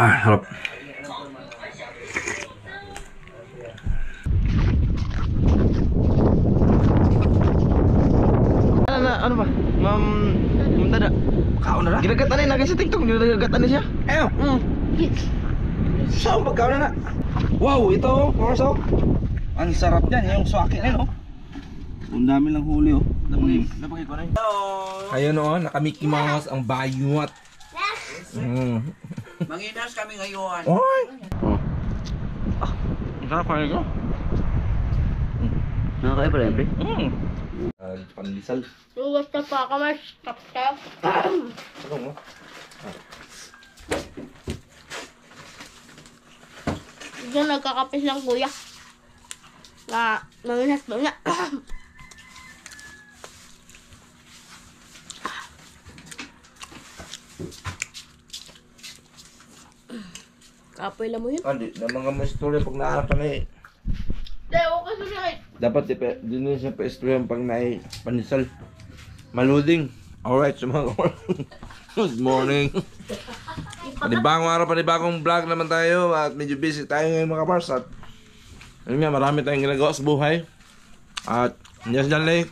Harap. Ano ba? Ma'am Dada. Kaon na na? Ginagatan na sa TikTok, ginagatan na siya. Ayaw. Saan ba kaon na na? Wow, ito, Marso. Ang sarap niyan, yung swaki na, no? Ang dami lang huli, oh. Napakit ko na yun. Ayun, oh, naka-Mickey Mouse ang bayuat. Manginas kami ngayon. Oy! Ang sarap kayo ko. Nakakaya pala yan, pre? Pandesal. Basta pa ka mas tap-tap. Ano mo? Diyan nagkakapis lang kuya. Na nanginas mo niya. Kapoy lang mo yun. Hindi, na mga may istorya pag naarap ka na eh. Deo ka sulit. Dapat din na siya pa-istorya pag na-pandesal. Maluding. Alright, so mga good morning. Panibagong araw, panibagong vlog naman tayo. At medyo busy tayo ngayon mga kapars. At yun nga, marami tayong ginagawa sa buhay. At yes, Jan Lee.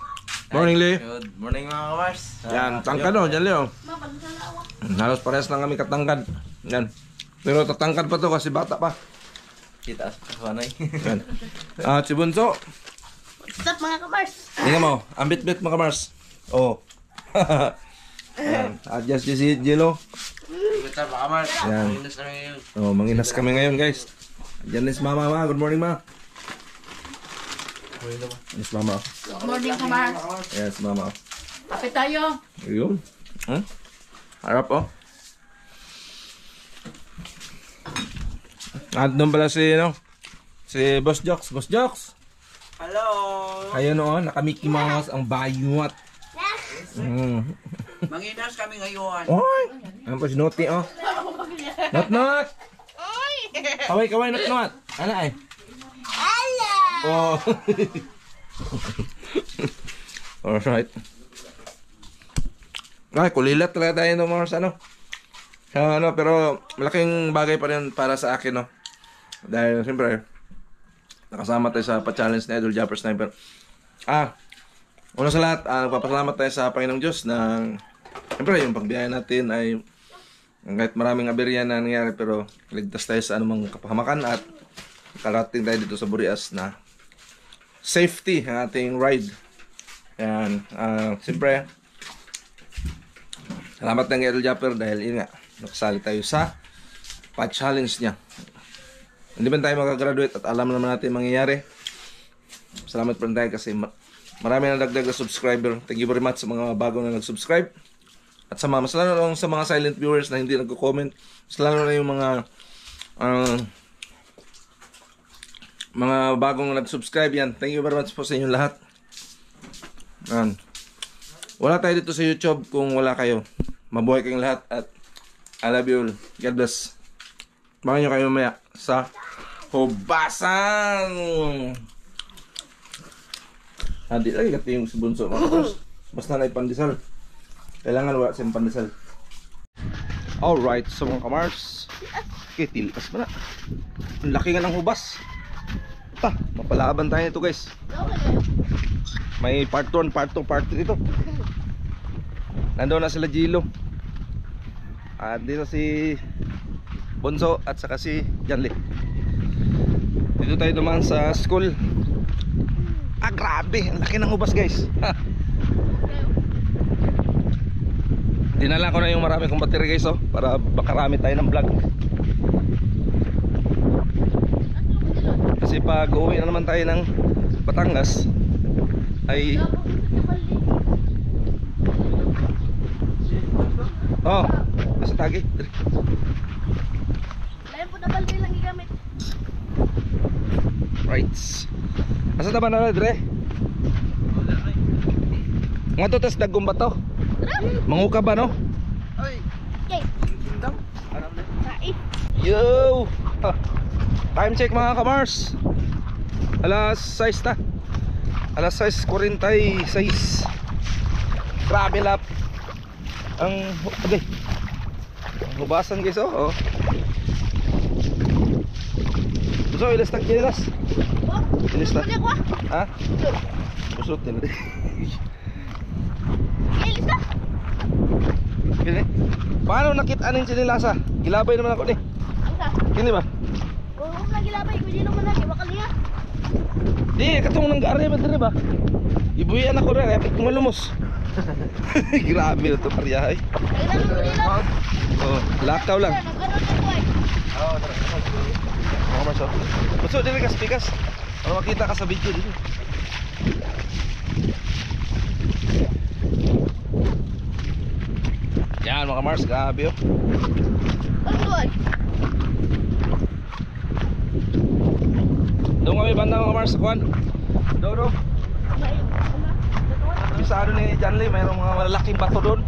Morning, Lee. Good morning mga kapars. Yan, tangkad o, Jan Lee o. Halos parehas lang kami katangkad. Yan. Pero tatangkad pa to kasi bata pa. Kita sa kanay. Yan. At si Bunso. What's up mga kamars? Tingnan mo, ang bit-bit mga kamars. Oh. Yan. At yes, si Jilo. Kita mga kapars. Yan. Manginas kami ngayon. Oh, manginas kami ngayon, guys. Diyan is Mama, ma. Good morning, ma. Yes, Mama. Good morning kamars. Yes, Mama. Kape tayo. Ayun. Harap, oh. At doon pala si, no? Si Boss Jocks. Boss Jocks. Hello. Ayun, oh. Naka-Mickey Mouse ang bayuat. Manginas kami ngayon. Oy! Ano pa si Noti, oh. Not! Kaway, not! Ano ay? Hello. Oh. Alright. Ay, kulilat talaga tayo ng mga ano. Pero malaking bagay pa rin para sa akin, no. Dahil siyempre nakasama tayo sa pa-challenge na Idol Japper Sniper. Una sa lahat, nagpapasalamat tayo sa Panginoong Diyos na siyempre yung pagbiyaya natin ay kahit maraming aberya na nangyari pero ligtas tayo sa anumang kapahamakan at karating tayo dito sa Burias na safety ang ating ride. Yan. Siyempre salamat ng Idol Japper dahil yun nga, nakasali tayo sa pa-challenge niya. Hindi man tayo makagraduate at alam naman natin mangyayari. Salamat pa rin tayo kasi marami na dagdag na subscriber. Thank you very much sa mga bagong na nag-subscribe. At sa mas lalo lang sa mga silent viewers na hindi nagko-comment. Mas lalo na yung mga bagong nag-subscribe yan. Thank you very much po sa inyong lahat. Yan. Wala tayo dito sa YouTube kung wala kayo. Mabuhay kayong lahat at I love you all. God bless. Baka nyo kayo mamaya sa hubasan. Hindi lagi kati yung si Bunso. Basta na ipandesal. Kailangan wala siyang pandesal. Alright, so mga kamars. Okay, tilikas ba na? Ang laki nga ng hubas. Mapalaban tayo nito guys. May part 1, part 2, part 3 ito. Nandoon na sila Jilo. At dito si Bunso at saka si Janli. Dito tayo dumaan sa school. Grabe, ang laki ng hubas guys. Dinala ko na yung marami kong battery guys, oh, para makarami tayo ng vlog. Kasi pag uwi na naman tayo ng Batangas ay nasa tagi. Lain po na balde lang igamit. Right. Asa na ba na dire? Nga to tas dagong ba to? Manguka ba no? Ay. Okay. Sai. Yo! Time check mga kamars. Alas 6 na. Alas 6:46. Grabe lap. Ang okay. Hubasan guys oh. So, ilas tak kilas. Oh, Ilis na. pwede ko ah. Ha? Pusot din. Ilis na. Kini. Paano nakita ning sinilasa? Gilabay naman ako ni. Ang sa. Kini ba? Kung lagi labay, pwede naman lagi. Bakal niya. Di, katong nang gari ba dire ba? Ibuyan ako ra, kapit kumalumos. Grabe na to pariyahay. Kailan mo nila? Oh, lakaw lang. Nagkaroon ng buhay. Oo, tara. Ako mas oh. Pusot dire kas pikas. Para makita ka sa video dito. Yan mga Mars, grabe oh. Ang buhay. Doon kami banda mga Mars, kuhan. Doon. Bisado ni John Lee, mayroong mga malalaking bato doon.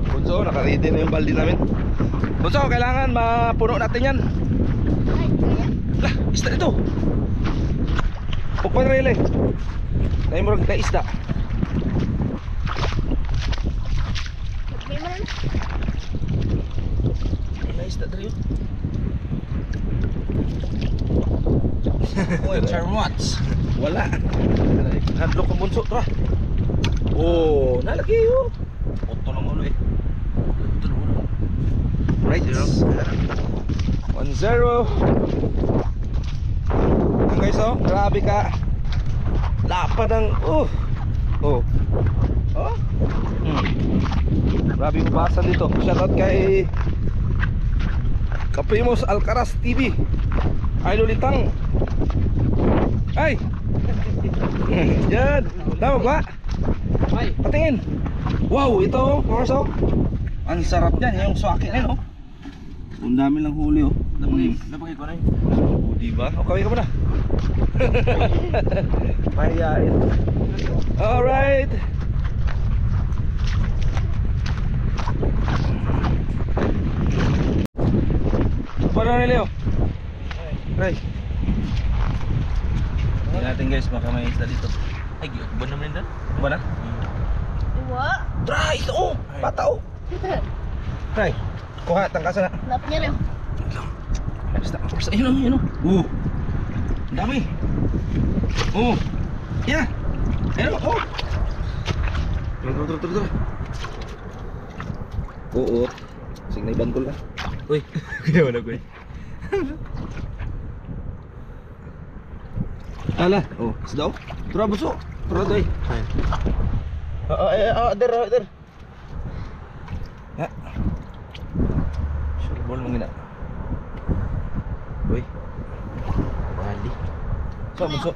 Bunso, naka-ready na yung baldi namin. Bunso, kailangan mapuno natin yan. Ay, kaya. Lah, isda ito. Pukpan rin eh. Naimurag na isda. May man na. Na isda rin yun. Uy, charmwats. Wala. Handlo kong bunso, tra. Oh, nalaki yun. Oto lang ulo eh. Oto lang ulo. Right, 1-0. Ang guys oh, grabe ka. Lapad ang oh. Grabe ubasan dito. Shoutout kay Kaprimos Alcaraz TV. Idol Litang. Ay. Yan. Tama ba? Ay, Patingin. Wow, ito Marso. Ang sarap niyan, yung swaki na no. Ang dami lang huli oh. napagay ko na yun. Oh, diba? O, kawin ka muna. Mahihain. Alright. Paano na Leo? Right. Tingnan natin guys, baka may isda dito. Ay, ba naman yun? Ba na? Uwa. Try! Ito oh! Bata oh! Try! Kuha, tangkasa na. Lap niya rin. Basta, basta, yun o, yun o. Ang dami. Yeah. Ayun o, Tara. Oo. Sige na ibantol na. Uy, ginawa na ko eh. Ala, isda o. Tara, buso. Tara, doy. Der. Ha? Sure ball mong gina. Uy. Bali. Buso.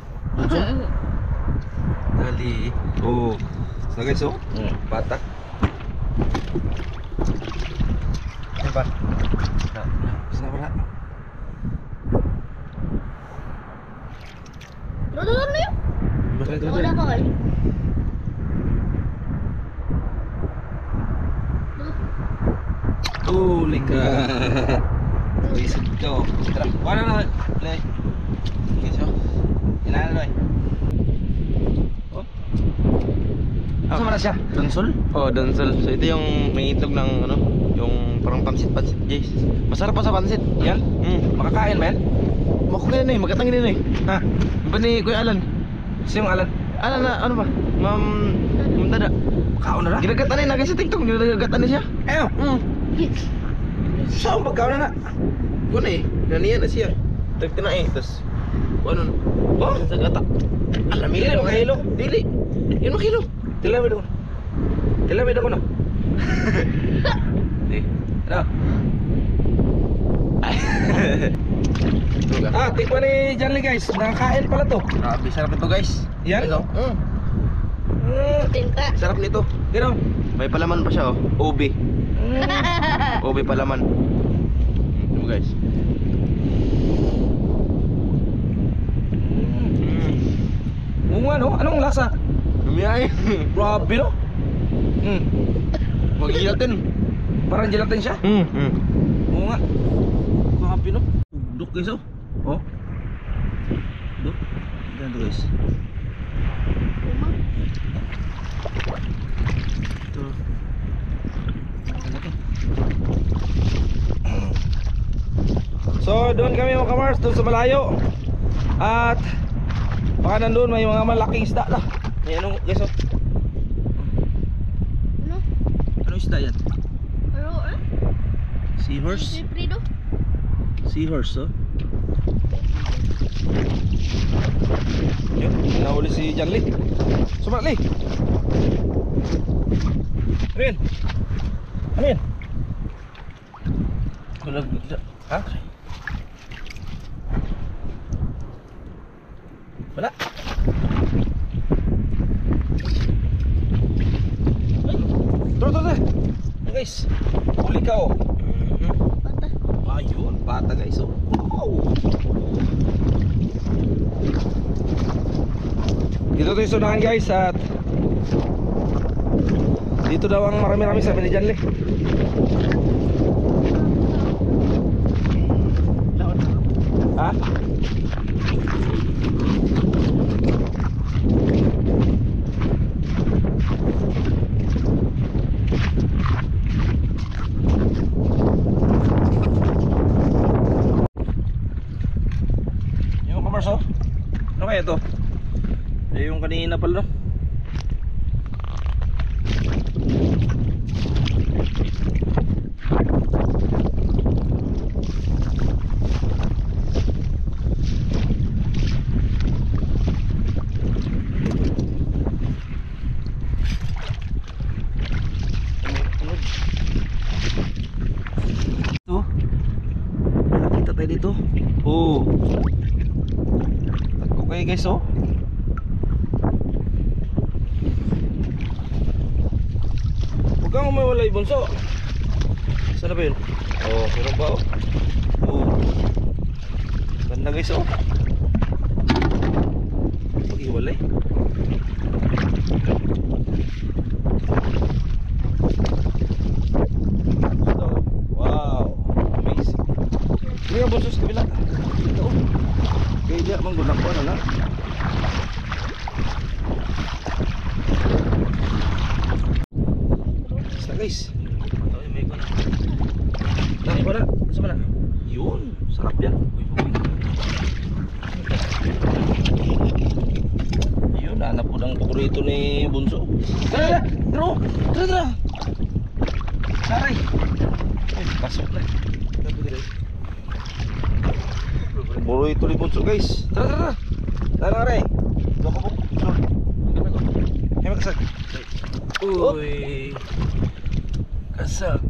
Bali. So guys, batak. Ano ba? Saan wala? Tuloy na yun. Wala pa kayo. Lika. Visit ko. Tara, wala na. Lay. Okay, so. Inaan na Saan na siya? Donsol? Oh, donsol. So ito yung may itlog ng ano, yung parang pansit, Jace. Masarap pa sa pansit. Yan? Makakain ba yan? Makukuha na eh, magkatangin din eh. Ha? Ba ni Kuya Alan? Sino yung Alan? Alan na, ano ba? Ma'am Dada. Kaon na na? Ginagatan na sa TikTok, ginagatan na siya. Ayaw. Saan pagkaon na na? Kuha na eh, naniyan na siya. Tagti na eh, tapos ano no? Oh, sa gata. Alam Dili, yun, makahilo. Dili. Yun makahilo. Tilawid ako. Tilawid ako na. Ano? Tikman ni John Lee guys. Nakakain pala to. Grabe, sarap ito guys. Yan? Guys, oh. Tinta. Sarap nito. Gano'n? May palaman pa siya oh. Ube. Ube palaman. Ito guys. Oo nga no? Anong lasa? Lumiyay. Grabe no? Mag-gelatin. Parang gelatin siya? Oo nga. Grabe no? Duk guys oh. Duk. Ganito guys. Ito. doon kami mga kamars, doon sa malayo. At baka nandun may mga malaking isda na. Ayan o guys, oh. Ano? Ano isda yan? Ano? Seahorse? Prido? Seahorse, oh. Yun, nahuli si John Lee. Sumat Lee. Ano yan? Ano yan? Ha? Wala. Ay, tara. Ayan, guys, huli ka, oh. Pata. Ayun, pata guys, oh. Wow. Dito tayo sunahan guys at dito daw ang marami-rami sabi ni John Lee. Ha? Yung kamars, oh. Ano kaya ito? Eh, yung kanina pala, no? Ito. Nakita tayo dito. Oh. Tagko kayo guys, oh. Huwag kang umawalay, bunso. Saan na ba yun? Oh, meron ba, oh? Oh. Ganda guys, oh. Pag-iwalay. So, wow. Amazing. Hindi ka bunso sa kabila. Ito, oh. Kaya di akong gunak ko, ano na? Basta guys. Tani ko na. Saan na? Yun. Sarap yan. Yun. Hanap ko ng paborito ni Bunso. Tara! Tara! Saray! Ay, pasok na. Paborito ni Bunso guys. Tara! Tara rin. Loko po. Ay, magkasag. Uy. Kasag.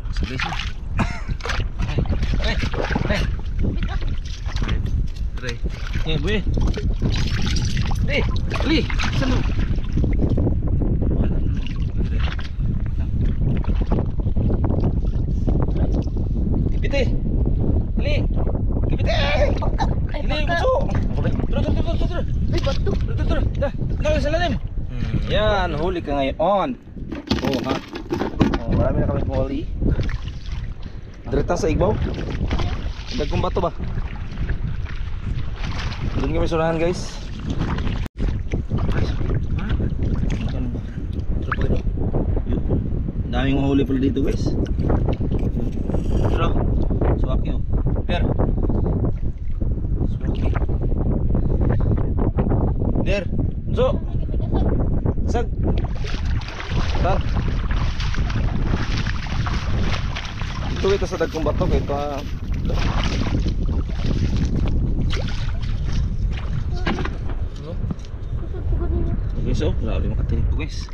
Kasag guys. Try. Eh, boy. Ali, saan mo? Wala na. Kipite. Ali. Kipite. Ali, buso. Tara. Ay, bato. Tara sa lalim. Yan, huli ka ngayon. Oh, ha. Oh, marami na kami huli. Diretang sa igbaw. Dagkong bato ba? Doon kami sunahan guys. Daming mahuli pala dito guys. Pero, suwaki oh. Per. Suwaki. Der. So. Sag. Tan. Ito kita sa dagkong bato kay pa. Guys, oh, grabe makatinig po guys.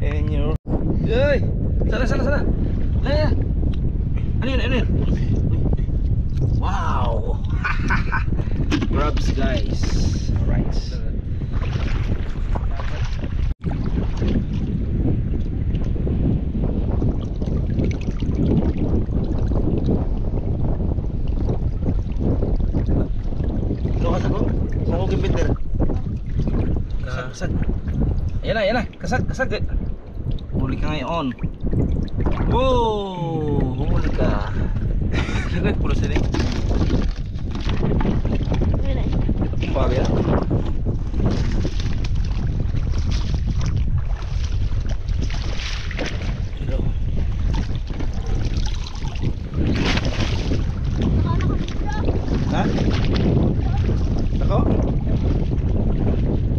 And your... Ay! Sana! Laya! Ano yun? Wow! Grabs guys. Alright. Kasag. Ayan na. Kasag. Huli ka ngayon. Wow! Huli ka. Puro sila. Bagay na. Ha? Ako?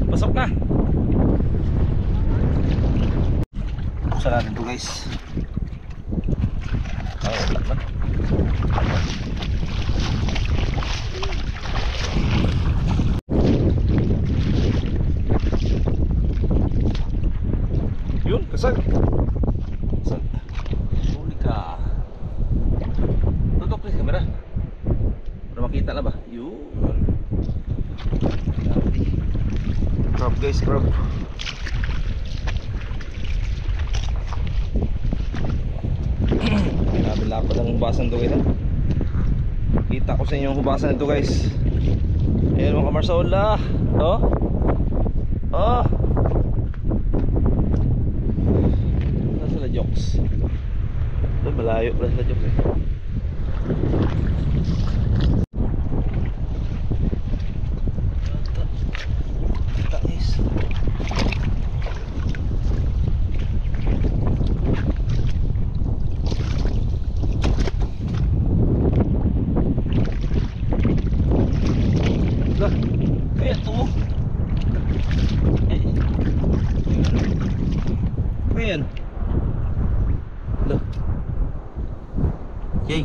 Pasok na. Buksan natin to guys. Wala na. Yun, kasag. Kasag. Huli ka. Tutok please kamera. Para makita na ba? Yun. Crab guys, crab. Grabe lapad ang hubasan to guys ha. Kita ko sa inyo ang hubasan ito guys. Ayan mga kamarsola. Oh. Oh. Nasa sila jokes. Doon malayo pala sila jokes eh. Ayan. Look. Yay.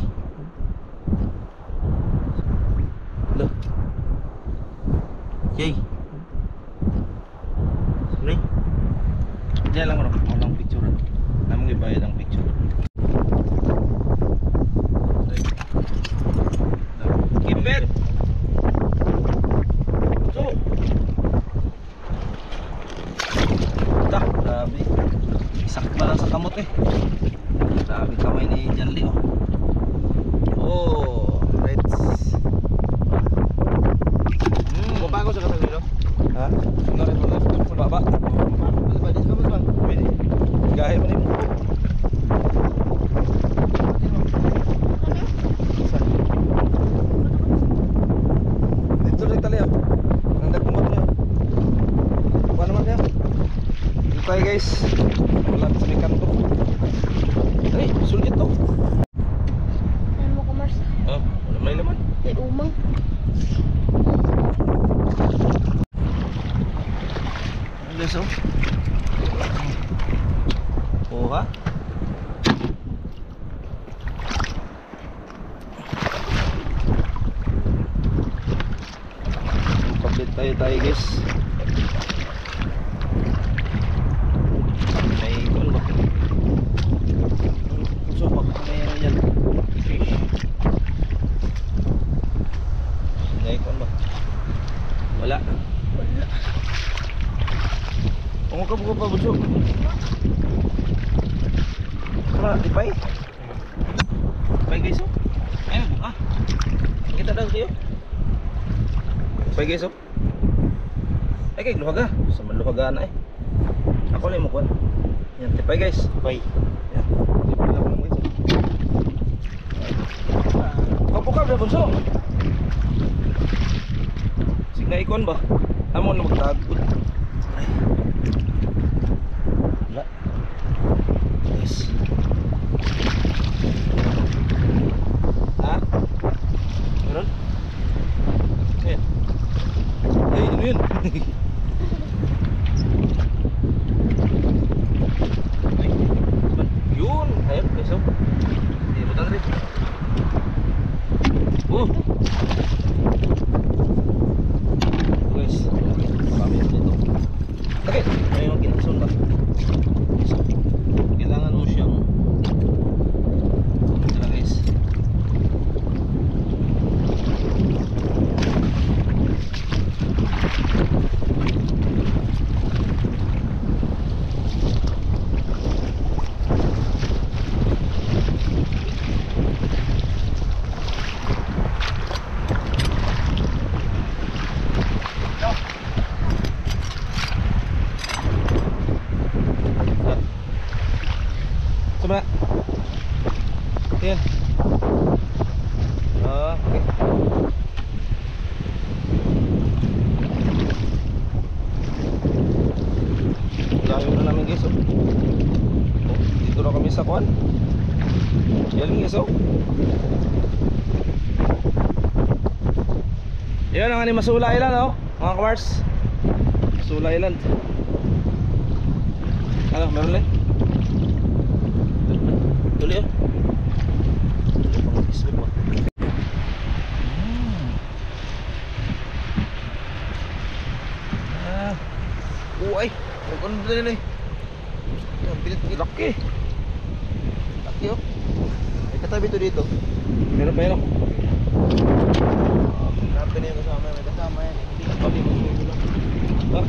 Look. Yay. Sorry. Diyan lang walang picture. Namang ibayad ang picture. Kimber. So. Tak, grabe. Sakit pa lang sa kamot eh. Grabe kamay ni Janly oh. Oh, reds. Baba ako sa kasal dito. Ha? Sa baba? Pwede. Gaya mo na yung dito rin tali oh. Ang nagkumot niya. Kuha naman niya. Dito tayo guys. Malapit sa may kanto. Ay, sulit to. Ayan mo kamars. Oh, wala may laman. May umang. Alas oh. Oh ha? Pablit tayo guys. May ikon ba? So pag may ano yan fish. May ikon ba? Wala. Wala. Kung ka buka pa buso. Wala, lipay. Lipay guys oh. Ay buka. Kita daw kayo. Lipay guys oh. Ay kay luhaga. Sa maluhaga na eh. Ako lang mo kuan. Yan, lipay guys. Bye. Yan. Lipay lang guys oh. Buka ba bunso? Sige na ikon ba? Amo na magtagod. Ay. Wala. Yes. Ha? Meron? Ayan. Ay, ano yun? Ay, yun. Ayun, peso. Hindi mo tangri. Guys, kami dito. Okay, may mga kinakson ba? Kailangan mo siyang tara guys. Coba. Yan. Okay. Layo na namin guys oh. Dito na kami sa kuan. Yan guys oh. Yan ang Masula Island oh, mga kamars. Masula Island. Ano, meron lang? Tuloy oh. Uy, ano ba nila eh? Ang pilit mo. Laki. Laki oh. May katabi to dito. Meron pa yun oh. Grabe na yung kasama. May kasama yan. Hindi ka tabi mo. Ah.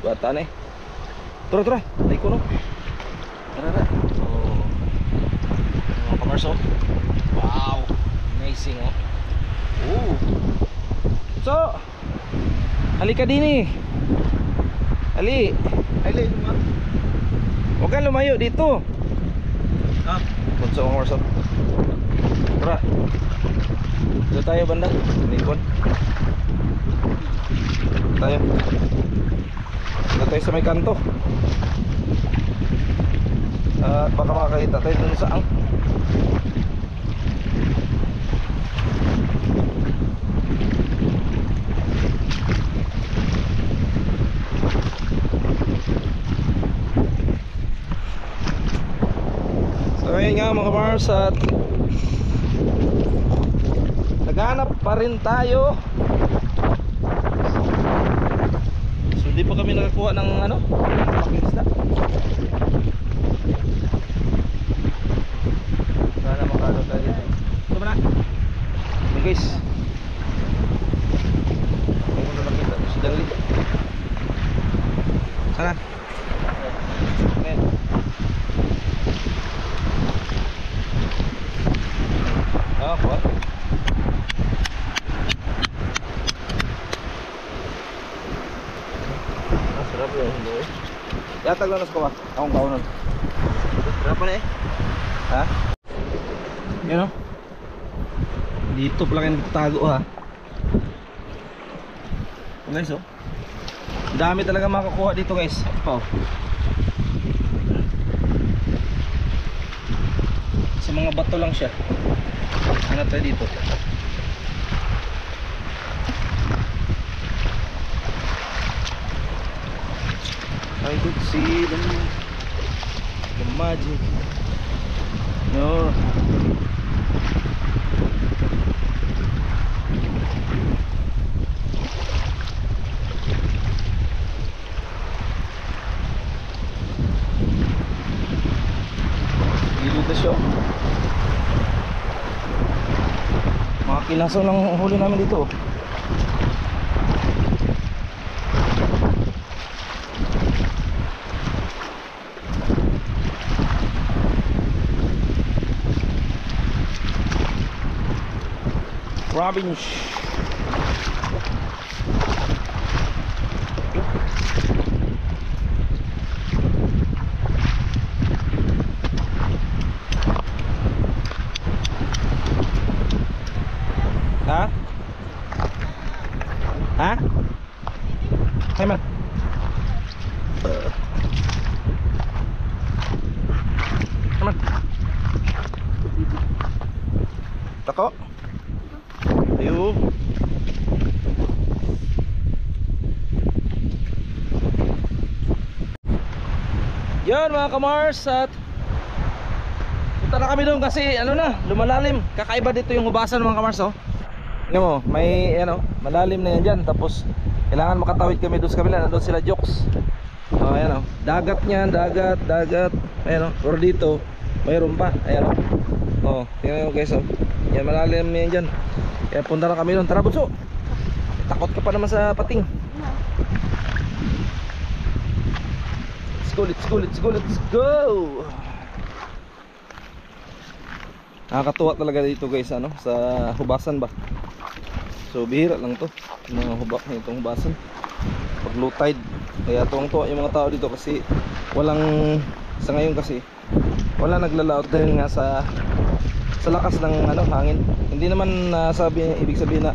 Buatan eh. Tara. Tayo ko no. Tara. Oh. Mga kamars oh. Wow. Amazing oh. Oh. So, halika din eh. Ali. Ay, lumar. Huwag kang lumayo dito. Ah. Punso ang kamars oh. Tara. Dito tayo banda. Nikon. Tayo. Dito tayo sa may kanto. At baka makakita tayo dun sa ang so ayun nga mga Mars, at naghanap pa rin tayo. So hindi pa kami nakakuha ng ano, pakingisda. Sana makano tayo. Ito ba na? Ito guys. Ayun na nakita si Dali. Sana. Ayan. Ah, kuha. Sarap yun, hindi eh. Yatag lang nas ko ba? Akong kaunan. Berapa na eh? Ha? Yan o. Dito pala kayo nagtago ha. Guys oh. Dami talaga makakuha dito guys. Oh. Sa mga bato lang siya. Hanap tayo dito. I could see the magic. No. Dito siya. Mga kilaso lang huli namin dito. Robin. Ha? Ha? Hey man. Come on. Tako. Ayo. Yan mga kamars, at punta na kami doon kasi ano na, lumalalim. Kakaiba dito yung hubasan mga kamars oh. Tingnan mo, may ano, malalim na yan dyan. Tapos kailangan makatawid kami doon sa kabila. Nandun sila jokes. Ayan o, dagat niyan, dagat. Ayan o, pero dito mayroon pa. Ayan o. Tingnan mo guys o. Yan, malalim yan dyan. Kaya punta na kami doon. Tara bunso, takot ka pa naman sa pating. Let's go. Nakakatuwa talaga dito guys, ano, sa hubasan ba. So bihira lang to, mga hubak na itong hubasan pag low tide. Kaya tuwang-tuwa yung mga tao dito kasi walang, sa ngayon kasi wala naglalaot dahil nga sa lakas ng ano, hangin. Hindi naman ibig sabihin na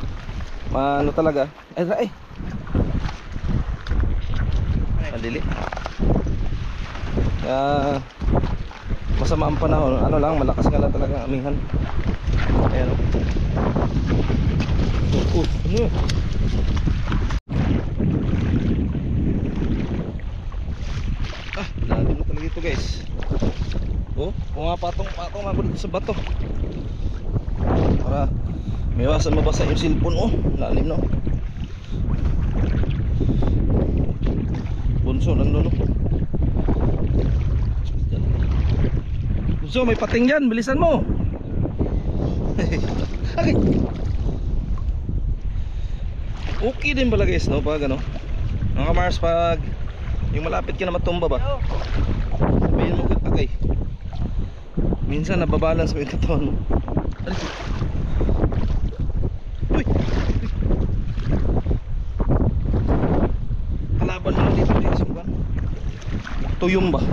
ano talaga. Ay malili. Kaya masama ang panahon, ano lang, malakas nga lang talaga ang amihan. Ayan o. Ano? Lalim na talaga ito guys. Pumapatong ako dito sa bato para may iwasan mabasa yung cellphone. Lalim no. Bunso nandun no. So may pating dyan, bilisan mo. Okay din pala guys, no? Pag ano, mga Mars, pag yung malapit ka na matumba ba, sabihin mo agay. Minsan nababalance mo yung katawan mo. Uy! Kalaban mo dito guys, tuyong ba?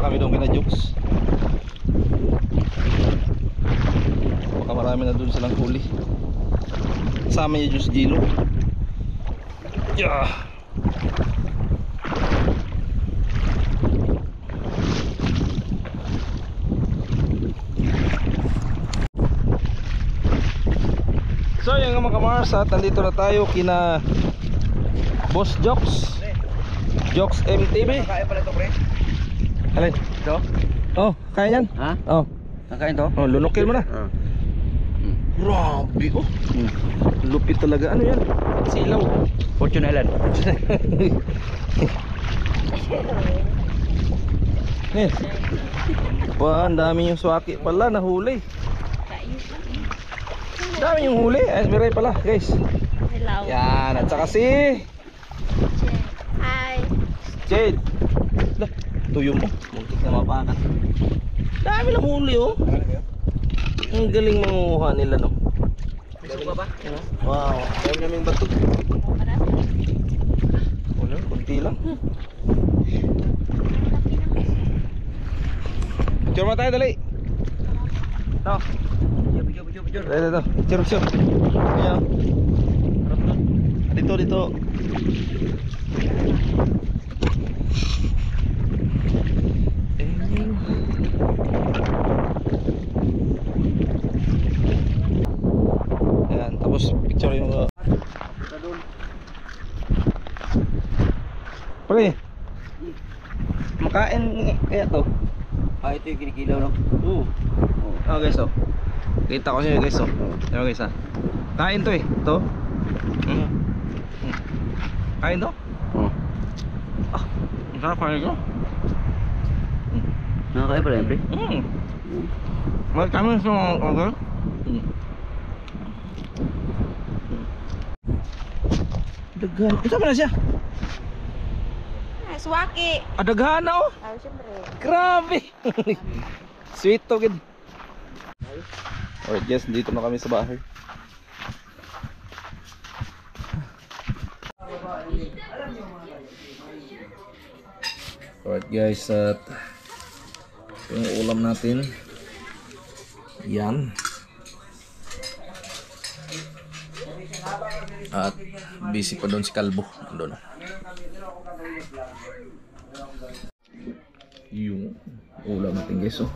Kami doon kina Jokes. Baka marami na doon silang huli. Kasama niya Diyos Gilo. Yeah. So yung mga kamars, at nandito na tayo kina Boss Jokes, Jokes MTV. Kaya pala ito pre. Alin? Ito? Oh, kaya yan? Ha? Oh. Kakain to? Oh, lunukin mo na. Grabe oh. Lupit talaga. Ano yan? Silaw. Fortune Island. Eh. Wah, ang dami yung swaki pala nahuli. Dami yung huli. Ay, miray pala, guys. Hello. Yan, at saka si Hi. Jade. Lah, tuyo mo. Muntik na mapakan. Dami lang huli oh. Ang galing manguha nila no. Gusto ka ba? Wow, dami naming bato. Wala, kunti lang. Picture mo tayo, dali. Ito. Picture. Dito. Picture. Ayan. Dito. Ayan, tapos picture yung Pre, makain kaya to? Ah, ito yung kinikilaw no? Oo. Oh guys oh. Kita ko siya guys oh. Ayan guys ha. Kain to eh. Ito. Kain to? Oo. Ah, ang sarap kain ko. Nakakaya pala yan pre? May kami sa mga order. Daghan. Ito ba na siya? Swaki. Daghan na oh. Ah, siyempre. Grabe. Sweet to gid. Alright guys, dito na kami sa bahay. Alright guys, at yung ulam natin yan. At busy pa doon si Kalbo. Doon. Yung ulam natin guys oh.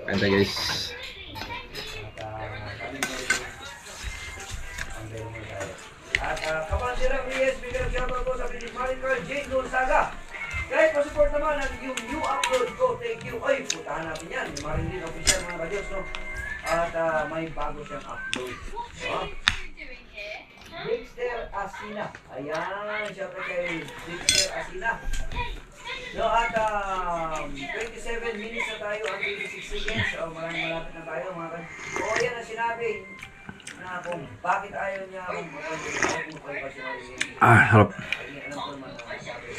Kain tayo guys. At Kapansilang Reyes, bigyan ng shoutout ko sa Maricar Jane Gonzaga. Kahit pa-support naman ang yung new upload ko, thank you. Ay, putahan natin yan. Marilyn official mga kadyos, no? At may bago siyang upload. Dexter Asina. Ayan, syempre kay Dexter Asina. No, at 27 minutes na tayo ang 26 seconds. So, maraming malapit na tayo mga kan. O, yan ang sinabi na kung bakit ayaw niya kung pa si Marilyn. Harap. Alam ko naman na sabi.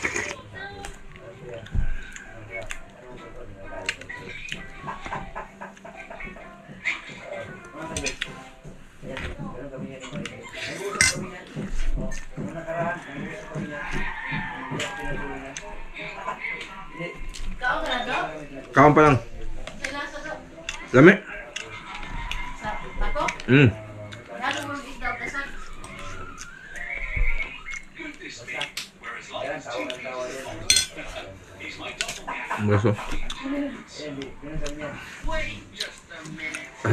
Kaon pa lang. Lami. Beso.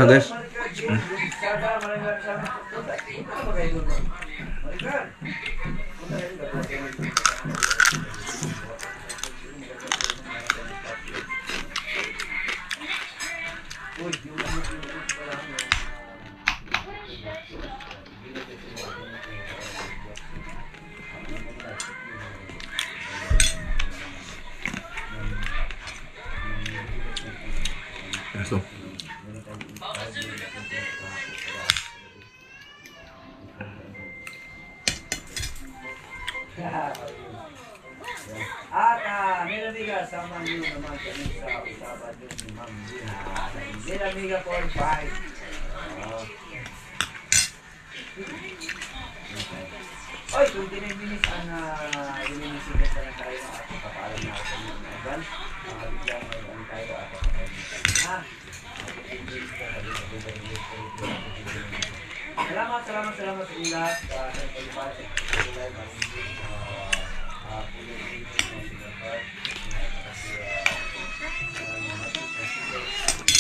Guys. Beso. At Milamiga, sama niyo naman kami sa usapan yung ni Ma'am Gina. Milamiga for 5. Oy, 29 minutes ang minisigas na lang tayo at papaalam na ako sa inyo mga ban. Bigyan mo ang tayo at ha? Salamat sa inyo lahat. Sa pagpapalipad sa pagpapalipad.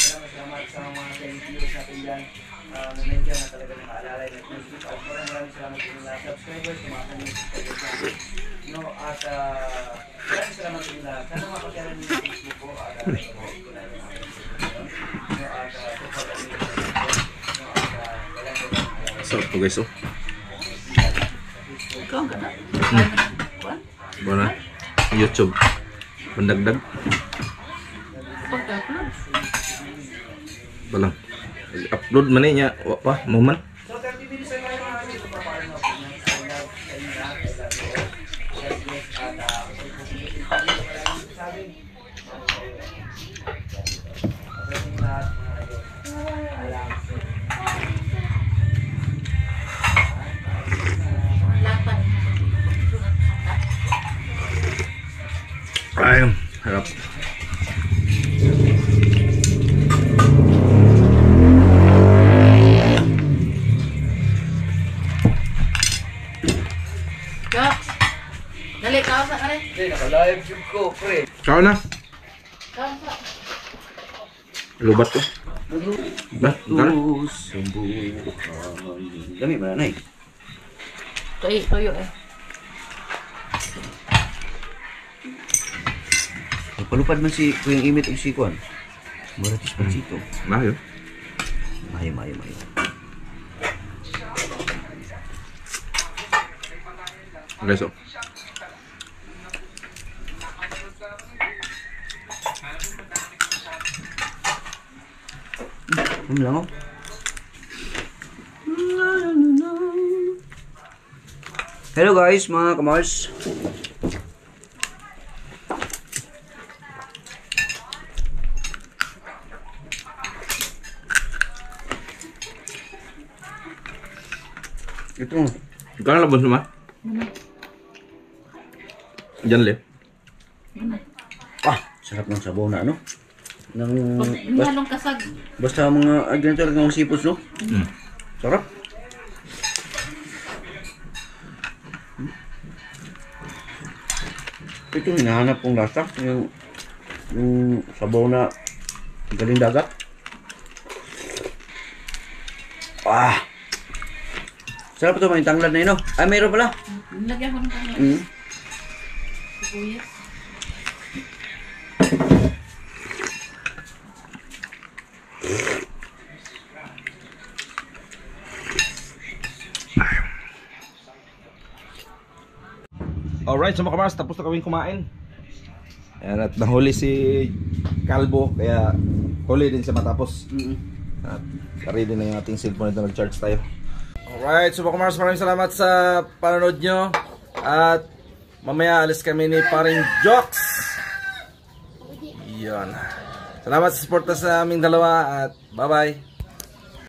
Salamat sa mga viewers natin dyan na nandiyan na talaga nakaalalay na Facebook. At maraming salamat sa mga subscribers, sa mga kanyang subscribers. No, at maraming salamat sa inyo. Sana mapagkaroon niyo yung Facebook ko at i-promote ko na yung mga Sarap to guys, oh. Ikaw ka na? Bona. YouTube. Pandagdag. Pagka-upload. Balang. Upload man niya. Wapa, moment. So 30 minutes na tayo mga kasi papaalam ako niya. I love sa inyo lahat. I love you all. God bless at sabi. Ayun, harap. Kak, dali ka sa kare. Hindi, naka-live yung ko, pre. Kau na. Kansa. Lubat ko. Bah, kan? Dami ba na eh? Tuyo eh. Palupad man si Kuyang Imit o si Kuan. Maratis pansito. Mayo. Mayo. Guys, oh. Lang oh. Hello guys, mga kamars. Ito. Ikaw na labon suma? Diyan le. Sarap ng sabaw na ano? Halong kasag. Basta mga adventure ng sipos, no? Sarap. Ito hinahanap kong lasa. Yung sabaw na galing dagat. Sarap ito, may tanglad na yun, no? Ay, mayroon pala. Nilagyan ko ng kanya. Sibuyas. Alright, so mga kamars, tapos na kaming kumain. Ayan, at nahuli si Calvo, kaya huli din siya matapos. At ready na yung ating cellphone ito, nag-charge tayo. Alright, so mga kamars, maraming salamat sa panonood nyo. At mamaya alis kami ni Paring Jocks. Yan. Salamat sa suporta sa aming dalawa at bye-bye.